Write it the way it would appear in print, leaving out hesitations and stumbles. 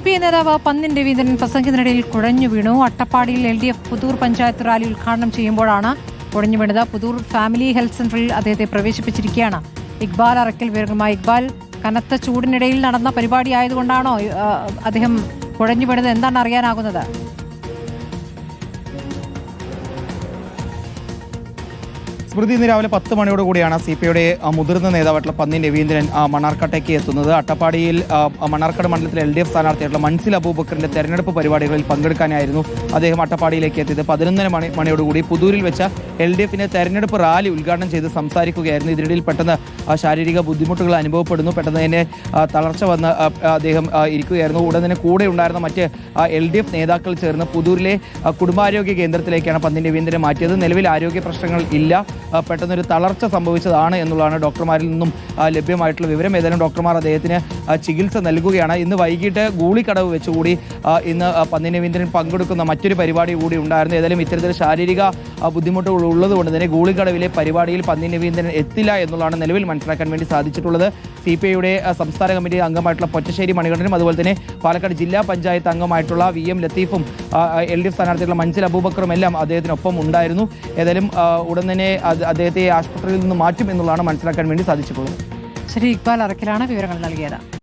CPI നേതാവ് പന്നിൻ രവീന്ദ്രൻ പ്രസംഗത്തിനിടയിൽ കുഴഞ്ഞു വീണു. അട്ടപ്പാടിയിൽ LDF പുതൂർ പഞ്ചായത്ത് റാലി ഉദ്ഘാടനം ചെയ്യുമ്പോഴാണ് കുഴഞ്ഞു വീണത്. പുതൂർ ഫാമിലി ഹെൽത്ത് സെന്ററിൽ അദ്ദേഹത്തെ പ്രവേശിപ്പിച്ചിരിക്കുകയാണ്. ഇക്ബാൽ അറക്കൽ വിവരങ്ങളുമായി. ഇക്ബാൽ, കനത്ത ചൂടിനിടയിൽ നടന്ന പരിപാടി ആയതുകൊണ്ടാണോ അദ്ദേഹം കുഴഞ്ഞു വീണത്? എന്താണ് അറിയാനാകുന്നത്? സ്മൃതി, ഇന്ന് രാവിലെ 10 മണിയോട് കൂടിയാണ് CPIയുടെ മുതിർന്ന നേതാവായിട്ടുള്ള പന്നിൻ രവീന്ദ്രൻ മണ്ണാർക്കാട്ടേക്ക് എത്തുന്നത്. അട്ടപ്പാടിയിൽ മണ്ണാർക്കാട് മണ്ഡലത്തിലെ LDF സ്ഥാനാർത്ഥിയായിട്ടുള്ള മൻസിൽ അബൂബക്കറിന്റെ തെരഞ്ഞെടുപ്പ് പരിപാടികളിൽ പങ്കെടുക്കാനായിരുന്നു അദ്ദേഹം അട്ടപ്പാടിയിലേക്ക് എത്തിയത്. 11 മണിയോടുകൂടി പുതൂരിൽ വെച്ച LDFന്റെ തെരഞ്ഞെടുപ്പ് റാലി ഉദ്ഘാടനം ചെയ്ത് സംസാരിക്കുകയായിരുന്നു. ഇതിനിടയിൽ പെട്ടെന്ന് ശാരീരിക ബുദ്ധിമുട്ടുകൾ അനുഭവപ്പെടുന്നു. പെട്ടെന്ന് തന്നെ തളർച്ച വന്ന് അദ്ദേഹം ഇരിക്കുകയായിരുന്നു. ഉടൻ തന്നെ കൂടെ ഉണ്ടായിരുന്ന മറ്റ് LDF നേതാക്കൾ ചേർന്ന് പുതൂരിലെ കുടുംബാരോഗ്യ കേന്ദ്രത്തിലേക്കാണ് പന്നിൻ രവീന്ദ്രനെ മാറ്റിയത്. നിലവിൽ ആരോഗ്യ പ്രശ്നങ്ങൾ ഇല്ല, പെട്ടെന്നൊരു തളർച്ച സംഭവിച്ചതാണ് എന്നുള്ളതാണ് ഡോക്ടർമാരിൽ നിന്നും ലഭ്യമായിട്ടുള്ള വിവരം. ഏതായാലും ഡോക്ടർമാർ അദ്ദേഹത്തിന് ചികിത്സ നൽകുകയാണ്. ഇന്ന് വൈകിട്ട് ഗൂളിക്കടവ് വെച്ചുകൂടി ഇന്ന് പന്നിൻ രവീന്ദ്രൻ പങ്കെടുക്കുന്ന മറ്റൊരു പരിപാടി കൂടി ഉണ്ടായിരുന്നു. ഏതായാലും ഇത്തരത്തിൽ ശാരീരിക ബുദ്ധിമുട്ടുകൾ ഉള്ളതുകൊണ്ട് തന്നെ ഗൂളിക്കടവിലെ പരിപാടിയിൽ പന്നിൻ രവീന്ദ്രൻ എത്തില്ല എന്നുള്ളതാണ് നിലവിൽ മനസ്സിലാക്കാൻ വേണ്ടി സാധിച്ചിട്ടുള്ളത്. CPIയുടെ സംസ്ഥാന കമ്മിറ്റി അംഗമായിട്ടുള്ള പൊറ്റശ്ശേരി മണികണ്ഠനും അതുപോലെ തന്നെ പാലക്കാട് ജില്ലാ പഞ്ചായത്ത് അംഗമായിട്ടുള്ള VM ലത്തീഫും LDF സ്ഥാനാർത്ഥികളുടെ മൻസിൽ അബൂബക്കറും എല്ലാം അദ്ദേഹത്തിനൊപ്പം ഉണ്ടായിരുന്നു. ഏതായാലും ഉടൻ തന്നെ അദ്ദേഹത്തെ ആശുപത്രിയിൽ നിന്ന് മാറ്റും എന്നുള്ളതാണ് മനസ്സിലാക്കാൻ വേണ്ടി സാധിച്ചിട്ടുള്ളത്. ശരി, ഇക്ബാൽ അറക്കലാണ് വിവരങ്ങൾ നൽകിയത്.